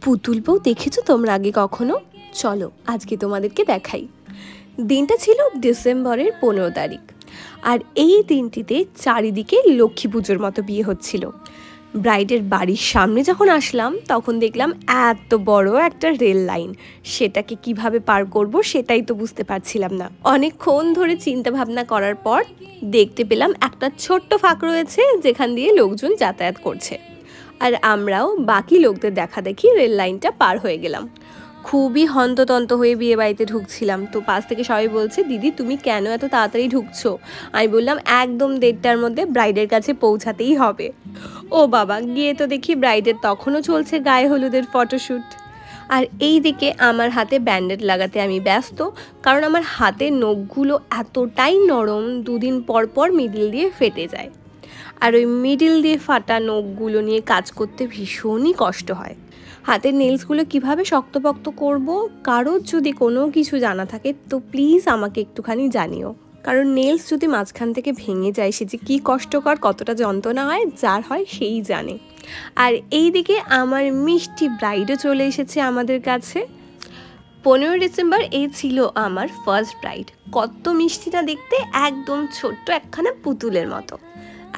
পুতুল বউ দেখেছো তোমরা আগে কখনো? চলো আজকে তোমাদেরকে দেখাই। দিনটা ছিল ডিসেম্বরের 15 তারিখ, আর এই দিনটিতে চারিদিকে লক্ষ্মী পুজোর মতো বিয়ে হচ্ছিল। ব্রাইডের বাড়ির সামনে যখন আসলাম তখন দেখলাম এত বড় একটা রেল লাইন, সেটাকে কিভাবে পার করব সেটাই তো বুঝতে পারছিলাম না। অনেকক্ষণ ধরে চিন্তা ভাবনা করার পর দেখতে পেলাম একটা ছোট্ট ফাঁক রয়েছে যেখান দিয়ে লোকজন যাতায়াত করছে, আর আমরাও বাকি লোকদের দেখা দেখি রেল লাইনটা পার হয়ে গেলাম। খুবই হন্ততন্ত হয়ে বিয়ে বাড়িতে ঢুকছিলাম, তো পাশ থেকে সবাই বলছে, দিদি তুমি কেন এত তাড়াতাড়ি ঢুকছো? আমি বললাম একদম 1:30টার মধ্যে ব্রাইডের কাছে পৌঁছাতেই হবে। ও বাবা, গিয়ে তো দেখি ব্রাইডের তখনও চলছে গায়ে হলুদের ফটোশ্যুট, আর এই দিকে আমার হাতে ব্যান্ডেড লাগাতে আমি ব্যস্ত, কারণ আমার হাতের নখগুলো এতটাই নরম, দুদিন পর পর মিডিল দিয়ে ফেটে যায়, আর ওই মিডিল দিয়ে ফাটা নখগুলো নিয়ে কাজ করতে ভীষণই কষ্ট হয়। হাতের নেলসগুলো কিভাবে শক্তপোক্ত করব, কারোর যদি কোনো কিছু জানা থাকে তো প্লিজ আমাকে একটুখানি জানিও, কারণ নেলস যদি মাঝখান থেকে ভেঙে যায় সে যে কী কষ্টকর, কতটা যন্ত্রণা হয়, যার হয় সেই জানে। আর এই দিকে আমার মিষ্টি ব্রাইডও চলে এসেছে আমাদের কাছে। 15 ডিসেম্বর এই ছিল আমার ফার্স্ট ব্রাইড। কত মিষ্টিটা দেখতে, একদম ছোট্ট একখানা পুতুলের মতো।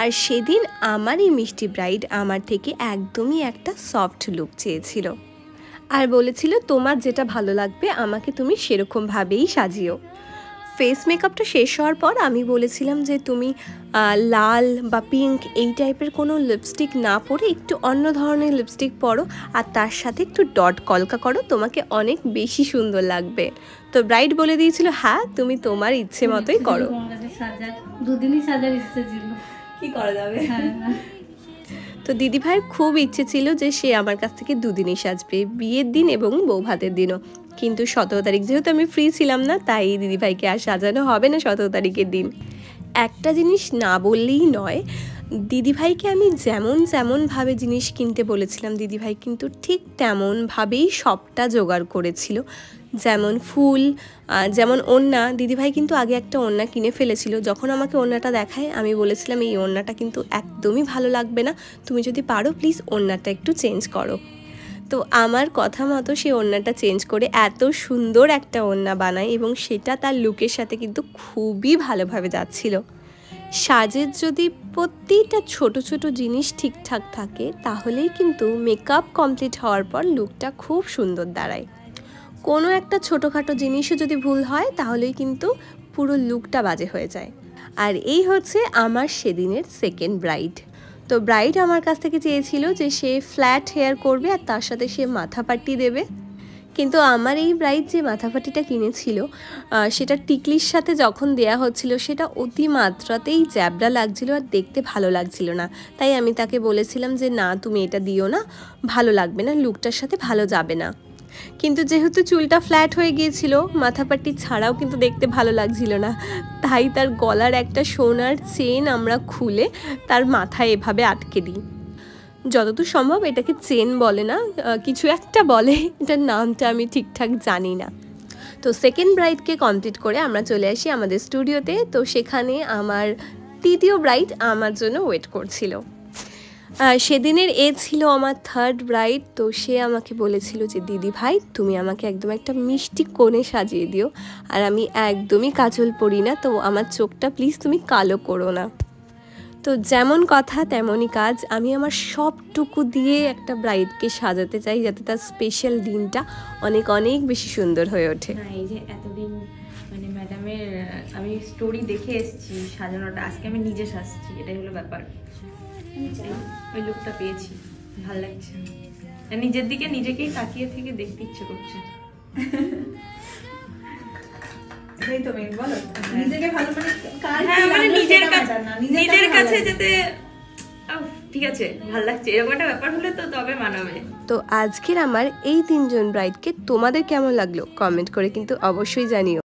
আর সেদিন আমার এই মিষ্টি ব্রাইড আমার থেকে একদমই একটা সফট লুক চেয়েছিল, আর বলেছিল তোমার যেটা ভালো লাগবে আমাকে তুমি সেরকমভাবেই সাজিও। ফেস মেকআপটা শেষ হওয়ার পর আমি বলেছিলাম যে তুমি লাল বা পিঙ্ক এই টাইপের কোনো লিপস্টিক না পরে একটু অন্য ধরনের লিপস্টিক পরো, আর তার সাথে একটু ডট কলকা করো, তোমাকে অনেক বেশি সুন্দর লাগবে। তো ব্রাইড বলে দিয়েছিল হ্যাঁ তুমি তোমার ইচ্ছে মতোই করো। দুদিনই সাজার ইচ্ছে ছিল, কি করা যাবে। তো দিদিভাইয়ের খুব ইচ্ছে ছিল যে সে আমার কাছ থেকে দুদিনই সাজবে, বিয়ের দিন এবং বউ ভাতের দিনও। কিন্তু 17 তারিখ যেহেতু আমি ফ্রি ছিলাম না, তাই দিদিভাইকে আর সাজানো হবে না 17 তারিখের দিন। একটা জিনিস না বললেই নয়, দিদিভাইকে আমি যেমনভাবে জিনিস কিনতে বলেছিলাম দিদিভাই কিন্তু ঠিক তেমনভাবেই সবটা জোগাড় করেছিল। যেমন ফুল, যেমন ওড়না, দিদিভাই কিন্তু আগে একটা ওড়না কিনে ফেলেছিল। যখন আমাকে ওড়নাটা দেখায় আমি বলেছিলাম এই ওড়নাটা কিন্তু একদমই ভালো লাগবে না, তুমি যদি পারো প্লিজ ওড়নাটা একটু চেঞ্জ করো। তো আমার কথা মতো সে ওড়নাটা চেঞ্জ করে এত সুন্দর একটা ওড়না বানায়, এবং সেটা তার লুকের সাথে কিন্তু খুবই ভালোভাবে যাচ্ছিল। সাজের যদি প্রতিটা ছোট ছোট জিনিস ঠিকঠাক থাকে তাহলেই কিন্তু মেকআপ কমপ্লিট হওয়ার পর লুকটা খুব সুন্দর দাঁড়ায়। কোনো একটা ছোটোখাটো জিনিসও যদি ভুল হয় তাহলেই কিন্তু পুরো লুকটা বাজে হয়ে যায়। আর এই হচ্ছে আমার সেদিনের সেকেন্ড ব্রাইড। তো ব্রাইড আমার কাছ থেকে চেয়েছিল যে সে ফ্ল্যাট হেয়ার করবে আর তার সাথে সে মাথাপাটি দেবে, কিন্তু আমার এই ব্রাইড যে মাথাপাটিটা কিনেছিল সেটা টিকলির সাথে যখন দেয়া হচ্ছিল সেটা অতিমাত্রাতেই জ্যাবড়া লাগছিল আর দেখতে ভালো লাগছিল না। তাই আমি তাকে বলেছিলাম যে না তুমি এটা দিও না, ভালো লাগবে না, লুকটার সাথে ভালো যাবে না। কিন্তু যেহেতু চুলটা ফ্ল্যাট হয়ে গিয়েছিল, মাথাপাটি ছাড়াও কিন্তু দেখতে ভালো লাগছিল না, তাই তার গলার একটা সোনার চেন আমরা খুলে তার মাথায় এভাবে আটকে দিই। যতদূর সম্ভব এটাকে চেন বলে না, কিছু একটা বলে, এটার নামটা আমি ঠিকঠাক জানি না। তো সেকেন্ড ব্রাইডকে কমপ্লিট করে আমরা চলে আসি আমাদের স্টুডিওতে। তো সেখানে আমার তৃতীয় ব্রাইড আমার জন্য ওয়েট করছিল। সেদিনের ছিল আমার থার্ড ব্রাইড। তো সে আমাকে বলেছিল যে দিদি ভাই তুমি আমাকে একদম একটা মিষ্টি কোণে সাজিয়ে দিও, আর আমি একদমই কাজল পরি না, তো আমার চোখটা প্লিজ তুমি কালো করো না। তো যেমন কথা তেমনই কাজ, আমি আমার সবটুকু দিয়ে একটা ব্রাইডকে সাজাতে চাই যাতে তার স্পেশাল দিনটা অনেক অনেক বেশি সুন্দর হয়ে ওঠে। এই যে এতদিন মানে ম্যাডামের আমি স্টোরি দেখে এসেছি সাজানোটা, আজকে আমি নিজে সাজছি, এটাই হলো ব্যাপার। ওই লুকটা পেয়েছি, ভালো লাগছে, নিজের দিকে নিজেকেই তাকিয়ে থেকে দেখতে ইচ্ছে করছে। নিজের কাছে যাতে ঠিক আছে ভালো লাগছে এরকম একটা ব্যাপার হলে তো তবে মানাবে। তো আজকের আমার এই 3জন ব্রাইডকে তোমাদের কেমন লাগলো কমেন্ট করে কিন্তু অবশ্যই জানিও।